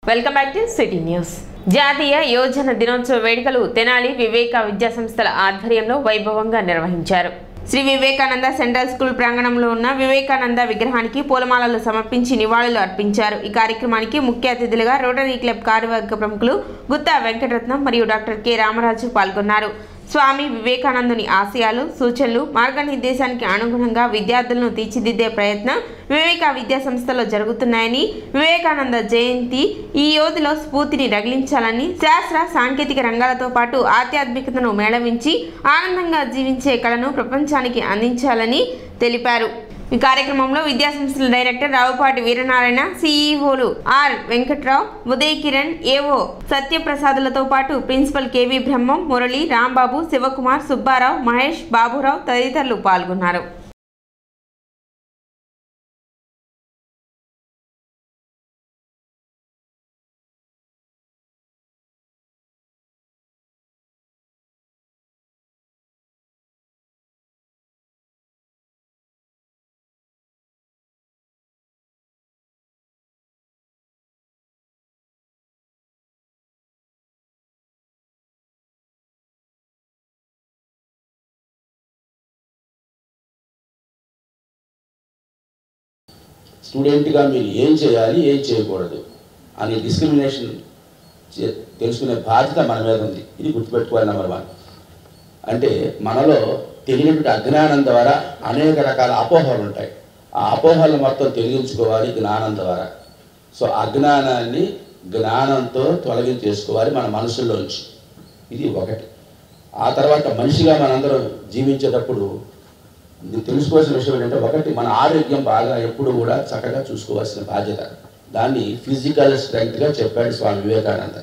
Welcome back to city news. జాతీయ యోజన దినోత్సవ వేడుకలు తెనాలి వివేక విద్యా సంస్థల ఆధ్వర్యంలో వైభవంగా నిర్వహించారు. శ్రీ వివేకానంద సెంట్రల్ స్కూల్ ప్రాంగణంలో ఉన్న వివేకానంద విగ్రహానికి పూలమాలలు సమర్పించి నివాళులు అర్పించారు. ఈ కార్యక్రమానికి ముఖ్య అతిథులుగా రోటరీ క్లబ్ కార్యవర్గ ప్రముఖులు గుత్తా వెంకటరత్నం మరియు డాక్టర్ కె రామరాజు పాల్గొన్నారు. స్వామి వివేకానందుని ఆశయాలు, సూచనలు, మార్గనిర్దేశానికి అనుగుణంగా విద్యార్థులను తీర్చిదిద్దే ప్రయత్నం వివేక విద్యా సంస్థలో జరుగుతున్నాయని, వివేకానంద జయంతి ఈ యోధులో స్ఫూర్తిని రగిలించాలని, శాస్త్ర సాంకేతిక రంగాలతో పాటు ఆధ్యాత్మికతను మేళవించి ఆనందంగా జీవించే కళను ప్రపంచానికి అందించాలని తెలిపారు. ఈ కార్యక్రమంలో విద్యాసంస్థల డైరెక్టర్ రావుపాటి వీరనారాయణ, సిఈఓలు ఆర్ వెంకట్రావు, ఉదయ్ కిరణ్, ఏఓ సత్యప్రసాదులతో పాటు ప్రిన్సిపల్ కేవి బ్రహ్మం, మురళి, రాంబాబు, శివకుమార్, సుబ్బారావు, మహేష్, బాబురావు తదితరులు పాల్గొన్నారు. స్టూడెంట్గా మీరు ఏం చేయాలి, ఏం చేయకూడదు అనే డిస్క్రిమినేషన్ తెలుసుకునే బాధ్యత మన మీద ఉంది. ఇది గుర్తుపెట్టుకోవాలి. నెంబర్ 1 అంటే మనలో తెలియనటువంటి అజ్ఞానం ద్వారా అనేక రకాల అపోహలు ఉంటాయి. ఆ అపోహలు మొత్తం తొలగించుకోవాలి జ్ఞానం ద్వారా. సో అజ్ఞానాన్ని జ్ఞానంతో తొలగించేసుకోవాలి మన మనసులోంచి. ఇది ఒకటి. ఆ తర్వాత మనిషిగా మనందరం జీవించేటప్పుడు తెలుసుకోవాల్సిన విషయం ఏంటంటే, ఒకటి మన ఆరోగ్యం బాగా ఎప్పుడు కూడా చక్కగా చూసుకోవాల్సిన బాధ్యత. దాన్ని ఫిజికల్ స్ట్రెంగ్త్గా చెప్పాడు స్వామి వివేకానంద.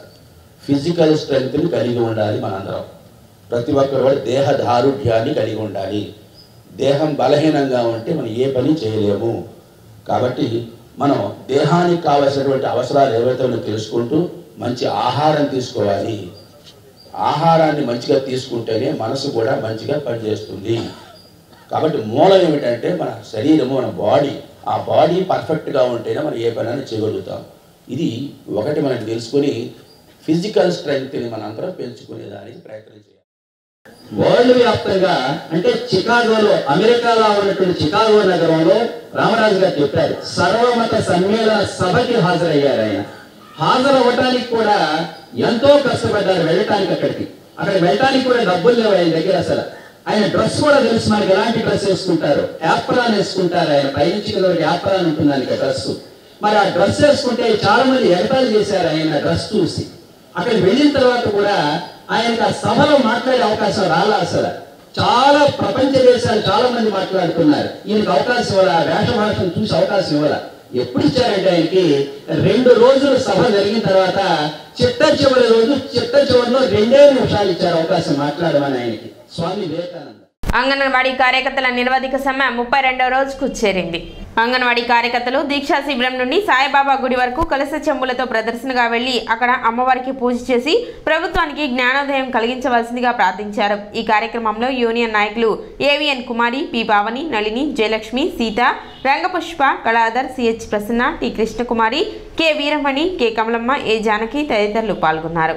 ఫిజికల్ స్ట్రెంగ్త్ని కలిగి ఉండాలి మనందరం. ప్రతి ఒక్కరు కూడా దేహ దారుఢ్యాన్ని కలిగి ఉండాలి. దేహం బలహీనంగా ఉంటే మనం ఏ పని చేయలేము. కాబట్టి మనం దేహానికి కావాల్సినటువంటి అవసరాలు ఏవైతే తెలుసుకుంటూ మంచి ఆహారం తీసుకోవాలి. ఆహారాన్ని మంచిగా తీసుకుంటేనే మనసు కూడా మంచిగా పనిచేస్తుంది. కాబట్టి మూలం ఏమిటంటే మన శరీరము, మన బాడీ. ఆ బాడీ పర్ఫెక్ట్గా ఉంటేనే మనం ఏ పనైనా చేయగలుగుతాం. ఇది ఒకటి మనకి తెలుసుకొని ఫిజికల్ స్ట్రెంగ్త్ని మనందరం పెంచుకునేదానికి ప్రయత్నం చేయాలి. వరల్డ్ వ్యాప్తంగా అంటే చికాగోలో, అమెరికాలో ఉన్నటువంటి చికాగో నగరంలో రామరాజు గారు చెప్పారు, సర్వమత సమ్మేళన సభకి హాజరయ్యారు. ఆయన హాజరవ్వటానికి కూడా ఎంతో కష్టపడ్డారు. అక్కడికి వెళ్ళటానికి కూడా డబ్బులు లేవు ఆయన దగ్గర. అసలు ఆయన డ్రెస్ కూడా తెలుసు మనకి, ఎలాంటి డ్రెస్ వేసుకుంటారు. యాప్రాన్ వేసుకుంటారు. ఆయన పైనుంచి యాప్రాన్ ఉంటుంది దానికి డ్రెస్. మరి ఆ డ్రెస్ వేసుకుంటే చాలా మంది ఎగతాళి చేశారు ఆయన డ్రెస్ చూసి. అక్కడికి వెళ్ళిన తర్వాత కూడా ఆయనకు ఆ సభలో మాట్లాడే అవకాశం రాలా. అసలు చాలా ప్రపంచ దేశాలు చాలా మంది మాట్లాడుతున్నారు. ఈయనకు అవకాశం ఇవ్వాలా, వేషభాషను చూసి అవకాశం ఇవ్వాలా. ఎప్పుడు ఇచ్చారంటే ఆయనకి 2 రోజులు సభ జరిగిన తర్వాత చిట్ట చివరిలో 2 నిమిషాలు ఇచ్చారు అవకాశం మాట్లాడమని ఆయనకి స్వామి వివేకానంద. అంగన్వాడీ కార్యకర్తల నిరవధిక సమ్మె 32వ రోజుకు చేరింది. అంగన్వాడీ కార్యకర్తలు దీక్షా శిబిరం నుండి సాయిబాబా గుడి వరకు కలశ చెంబులతో ప్రదర్శనగా వెళ్లి అక్కడ అమ్మవారికి పూజ చేసి ప్రభుత్వానికి జ్ఞానోదయం కలిగించవలసిందిగా ప్రార్థించారు. ఈ కార్యక్రమంలో యూనియన్ నాయకులు AVN Kumari, P Pavani, Nalini, Jayalakshmi, Sita, Rangapushpa, Kaladhar, CH Prasanna, T Krishnakumari, K Veeramani, K Kamalamma, A Janaki తదితరులు పాల్గొన్నారు.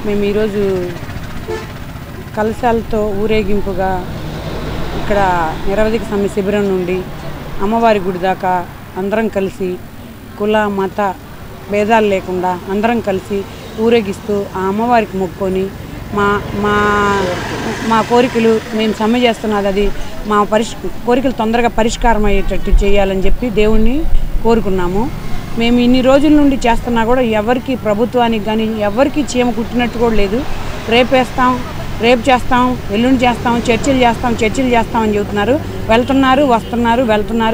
మేము ఈరోజు కలశాలతో ఊరేగింపుగా ఇక్కడ నిరవధిక సమ్మె శిబిరం నుండి అమ్మవారి గుడి దాకా అందరం కలిసి కుల మత భేదాలు లేకుండా అందరం కలిసి ఊరేగిస్తూ ఆ అమ్మవారికి మొక్కుకొని మా మా మా కోరికలు మేము సమ్మె చేస్తున్నది అది మా కోరికలు తొందరగా పరిష్కారం అయ్యేటట్టు చేయాలని చెప్పి దేవుణ్ణి కోరుకున్నాము. మేము ఇన్ని రోజుల నుండి చేస్తున్నా కూడా ఎవరికి ప్రభుత్వానికి కానీ ఎవరికి చీమ కుట్టినట్టు కూడా లేదు. రేపు చేస్తాం, ఎల్లుండి చేస్తాం, చర్చలు చేస్తామని చెబుతున్నారు.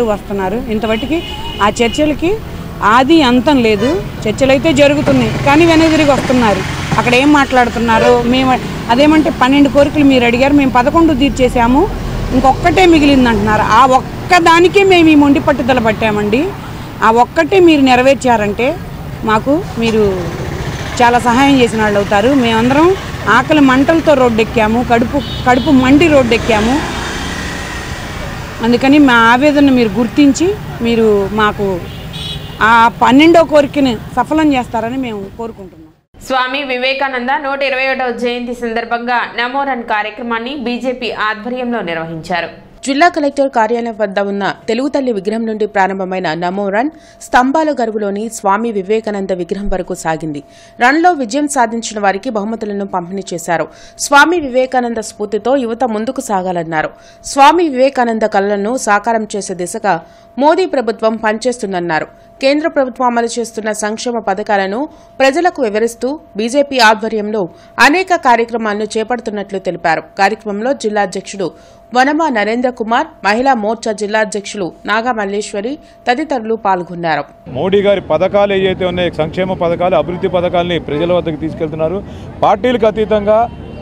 వస్తున్నారు. ఇంతవరకు ఆ చర్చలకి ఆది అంతం లేదు. చర్చలు అయితే జరుగుతున్నాయి కానీ వెనదిరిగి వస్తున్నారు. అక్కడ ఏం మాట్లాడుతున్నారో మేము అదేమంటే 12 కోరికలు మీరు అడిగారు, మేము 11 తీర్చేసాము, ఇంకొక్కటే మిగిలింది అంటున్నారు. ఆ ఒక్కదానికే మేము ఈ మొండి పట్టుదల పట్టామండి. ఆ ఒక్కటే మీరు నెరవేర్చారంటే మాకు మీరు చాలా సహాయం చేసిన వాళ్ళు అవుతారు. మేమందరం ఆకలి మంటలతో రోడ్డెక్కాము, కడుపు మండి రోడ్డెక్కాము. అందుకని మా ఆవేదన మీరు గుర్తించి మీరు మాకు ఆ 12వ కోరికను సఫలం చేస్తారని మేము కోరుకుంటున్నాం. స్వామి వివేకానంద 121వ జయంతి సందర్భంగా నమో రన్ కార్యక్రమాన్ని బీజేపీ ఆధ్వర్యంలో నిర్వహించారు. జిల్లా కలెక్టర్ కార్యాలయం వద్ద ఉన్న తెలుగు తల్లి విగ్రహం నుండి ప్రారంభమైన నమో రన్ స్తంభాల గరువులోని స్వామి వివేకానంద విగ్రహం వరకు సాగింది. రన్లో విజయం సాధించిన వారికి బహుమతులను పంపిణీ చేశారు. స్వామి వివేకానంద స్ఫూర్తితో యువత ముందుకు సాగాలన్నారు. స్వామి వివేకానంద కలలను సాకారం చేసే దిశగా మోదీ ప్రభుత్వం పనిచేస్తుందన్నారు. కేంద్ర ప్రభుత్వం అమలు చేస్తున్న సంక్షేమ పథకాలను ప్రజలకు వివరిస్తూ బీజేపీ ఆధ్వర్యంలో అనేక కార్యక్రమాలను చేపడుతున్నట్లు తెలిపారు. కార్యక్రమంలో జిల్లా అధ్యక్షుడు వనమా నరేంద్ర కుమార్, మహిళా మోర్చా జిల్లా అధ్యక్షులు నాగా మల్లేశ్వరి తదితరులు పాల్గొన్నారు. మోడీ గారి పథకాలు ఏవైతే ఉన్నాయో సంక్షేమ పథకాలు, అభివృద్ధి పథకాలని ప్రజల వద్దకు తీసుకెళ్తున్నారు. పార్టీలకు అతీతంగా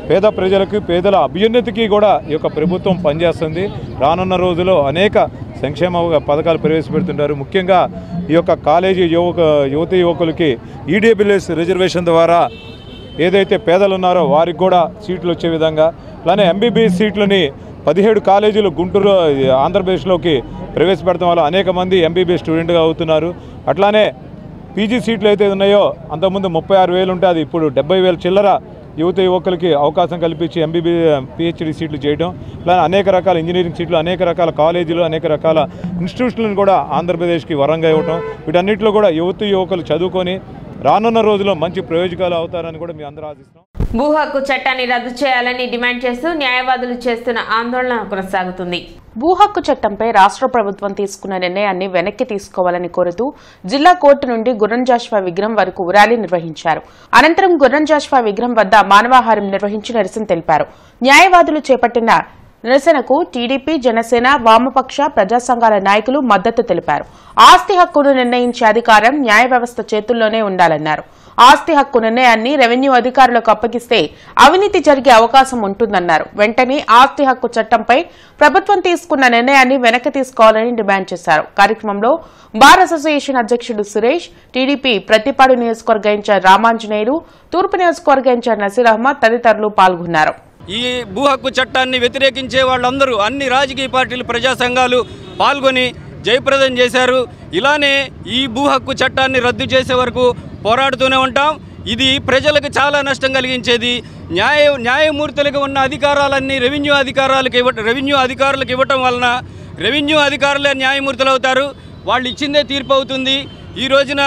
పేద ప్రజలకు, పేదల అభ్యున్నతికి కూడా ఈ యొక్క ప్రభుత్వం పనిచేస్తుంది. రానున్న రోజుల్లో అనేక సంక్షేమ పథకాలు ప్రవేశపెడుతుంటారు. ముఖ్యంగా ఈ యొక్క కాలేజీ యువకులకి ఈడబ్ల్యూఎస్ రిజర్వేషన్ ద్వారా ఏదైతే పేదలు ఉన్నారో వారికి కూడా సీట్లు వచ్చే విధంగా, అలానే ఎంబీబీఎస్ సీట్లని 17 కాలేజీలు గుంటూరు ఆంధ్రప్రదేశ్లోకి ప్రవేశపెడతాం వల్ల అనేక మంది ఎంబీబీఎస్ స్టూడెంట్గా అవుతున్నారు. అట్లానే పీజీ సీట్లు అయితే ఉన్నాయో అంతకుముందు 36,000 ఉంటే అది ఇప్పుడు 70,000 చిల్లర యువకులకి అవకాశం కల్పించి పిహెచ్డి సీట్లు చేయడం, ఇలా అనేక రకాల ఇంజనీరింగ్ సీట్లు, అనేక రకాల కాలేజీలు, అనేక రకాల ఇన్స్టిట్యూషన్లను కూడా ఆంధ్రప్రదేశ్కి వరంగా ఇవ్వటం, వీటన్నిటిలో కూడా యువకులు చదువుకొని రానున్న రోజుల్లో మంచి ప్రయోజకాలు అవుతారని కూడా మేము అందరూ ఆశిస్తున్నాం. భూ హక్కు చట్టాన్ని రద్దు చేయాలని డిమాండ్ చేస్తూ న్యాయవాదులు చేస్తున్న ఆందోళన కొనసాగుతుంది. భూ హక్కు చట్టంపై రాష్ట్ర ప్రభుత్వం తీసుకున్న నిర్ణయాన్ని వెనక్కి తీసుకోవాలని కోరుతూ జిల్లా కోర్టు నుండి గుర్రం జాషువా విగ్రహం వరకు ర్యాలీ నిర్వహించారు. అనంతరం గుర్రం జాషువా విగ్రహం వద్ద మానవాహారం నిర్వహించి నిరసన తెలిపారు. న్యాయవాదులు చేపట్టిన నిరసనకు టీడీపీ, జనసేన, వామపక్ష, ప్రజా సంఘాల నాయకులు మద్దతు తెలిపారు. ఆస్తి హక్కును నిర్ణయించే అధికారం న్యాయ వ్యవస్థ చేతుల్లోనే ఉండాలన్నారు. ఆస్తి హక్కు నిర్ణయాన్ని రెవెన్యూ అధికారులకు అప్పగిస్తే అవినీతి జరిగే అవకాశం ఉంటుందన్నారు. వెంటనే ఆస్తి హక్కు చట్టంపై ప్రభుత్వం తీసుకున్న నిర్ణయాన్ని వెనక్కి తీసుకోవాలని డిమాండ్ చేశారు. కార్యక్రమంలో బార్ అసోసియేషన్ అధ్యక్షుడు సురేష్, టీడీపీ ప్రతిపాడు నియోజకవర్గ ఇన్ఛార్జ్ రామాంజనేయులు, తూర్పు నియోజకవర్గ ఇన్ఛార్జ్ నసీర్ అహ్మద్ తదితరులు పాల్గొన్నారు. ఈ భూ హక్కు చట్టాన్ని వ్యతిరేకించే వాళ్ళందరూ అన్ని రాజకీయ పార్టీలు, ప్రజా సంఘాలు పాల్గొని జయప్రదం చేశారు. ఇలానే ఈ భూ హక్కు చట్టాన్ని రద్దు చేసే వరకు పోరాడుతూనే ఉంటాం. ఇది ప్రజలకు చాలా నష్టం కలిగించేది. న్యాయమూర్తులకు ఉన్న అధికారాలన్నీ రెవెన్యూ అధికారులకు ఇవ్వటం వలన రెవెన్యూ అధికారులే న్యాయమూర్తులు అవుతారు. వాళ్ళు ఇచ్చిందే తీర్పు అవుతుంది. ఈ రోజున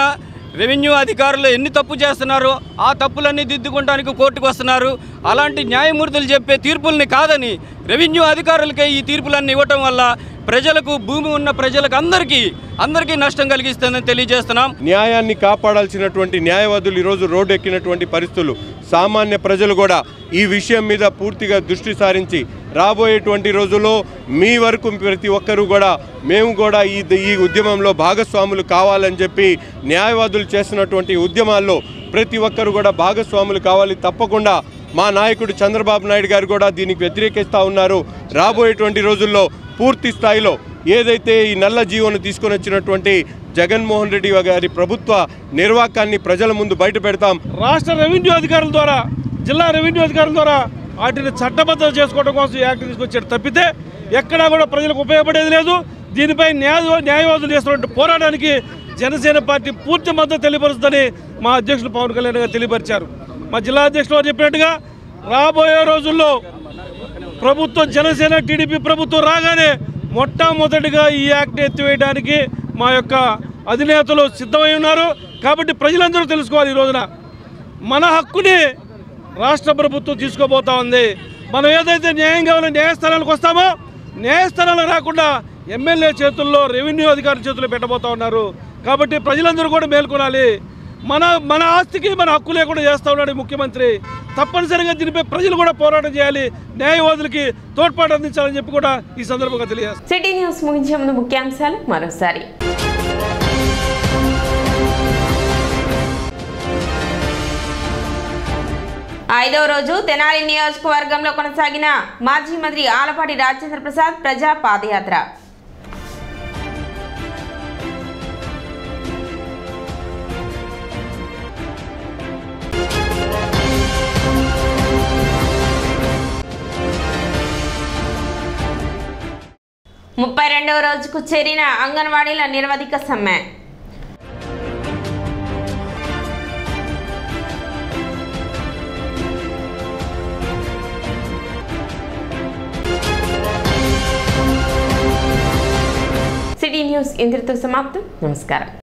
రెవెన్యూ అధికారులు ఎన్ని తప్పు చేస్తున్నారో ఆ తప్పులన్నీ దిద్దుకోవడానికి కోర్టుకు వస్తున్నారు. అలాంటి న్యాయమూర్తులు చెప్పే తీర్పుల్ని కాదని రెవెన్యూ అధికారులకే ఈ తీర్పులన్నీ ఇవ్వటం వల్ల ప్రజలకు, భూమి ఉన్న ప్రజలకు అందరికీ నష్టం కలిగిస్తుందని తెలియజేస్తున్నాం. న్యాయాన్ని కాపాడాల్సినటువంటి న్యాయవాదులు ఈరోజు రోడ్డు ఎక్కినటువంటి పరిస్థితులు, సామాన్య ప్రజలు కూడా ఈ విషయం మీద పూర్తిగా దృష్టి సారించి రాబోయేటువంటి రోజుల్లో మీ వరకు ప్రతి ఒక్కరూ కూడా మేము కూడా ఈ ఉద్యమంలో భాగస్వాములు కావాలని చెప్పి న్యాయవాదులు చేస్తున్నటువంటి ఉద్యమాల్లో ప్రతి ఒక్కరు కూడా భాగస్వాములు కావాలి. తప్పకుండా మా నాయకుడు చంద్రబాబు నాయుడు గారు కూడా దీనికి వ్యతిరేకిస్తూ ఉన్నారు. రాబోయేటువంటి రోజుల్లో పూర్తి స్థాయిలో ఏదైతే ఈ నల్ల జీవోను తీసుకొని వచ్చినటువంటి జగన్మోహన్ రెడ్డి గారి ప్రభుత్వ నిర్వాకాన్ని ప్రజల ముందు బయట పెడతాం. రాష్ట్ర రెవెన్యూ అధికారుల ద్వారా, జిల్లా రెవెన్యూ అధికారుల ద్వారా వాటిని చట్టబద్ధం చేసుకోవడం కోసం యాక్ట్ తీసుకొచ్చారు తప్పితే ఎక్కడా కూడా ప్రజలకు ఉపయోగపడేది లేదు. దీనిపై న్యాయవాదులు చేస్తున్నటువంటి పోరాటానికి జనసేన పార్టీ పూర్తి మద్దతు తెలియపరుస్తుందని మా అధ్యక్షులు పవన్ కళ్యాణ్ గారు తెలియపరిచారు. మా జిల్లా అధ్యక్షులు చెప్పినట్టుగా రాబోయే రోజుల్లో ప్రభుత్వం జనసేన టీడీపీ ప్రభుత్వం రాగానే మొట్టమొదటిగా ఈ యాక్ట్ ఎత్తివేయడానికి మా యొక్క అధినేతలు సిద్ధమై ఉన్నారు. కాబట్టి ప్రజలందరూ తెలుసుకోవాలి, ఈ రోజున మన హక్కుని రాష్ట్ర ప్రభుత్వం తీసుకోబోతా ఉంది. మనం ఏదైతే న్యాయం కావాలో న్యాయస్థానాలకు వస్తామో, న్యాయస్థానాలకు రాకుండా ఎమ్మెల్యే చేతుల్లో, రెవెన్యూ అధికారుల చేతుల్లో పెట్టబోతా ఉన్నారు. కాబట్టి ప్రజలందరూ కూడా మేల్కొనాలి. మన ఆస్తికి మన హక్కు లేకుండా చేస్తూ ఉన్నాడు ముఖ్యమంత్రి. తప్పనిసరిగా దీనిపై ప్రజలు కూడా పోరాటం చేయాలి, న్యాయవాదులకి తోడ్పాటు అందించాలని చెప్పి కూడా ఈ సందర్భంగా తెలియజేస్తారు. సిటీ న్యూస్ ముగించే ముందు ముఖ్యాంశాలు మరోసారి. ఐదవ రోజు తెనాలి నియోజకవర్గంలో కొనసాగిన మాజీ మంత్రి ఆలపాటి రాజేంద్ర ప్రసాద్ ప్రజా పాదయాత్ర. ముప్పై రెండవ రోజుకు చేరిన అంగన్వాడీల నిరవధిక సమ్మె. సిటీ న్యూస్ ఇంతటితో సమాప్తం. నమస్కారం.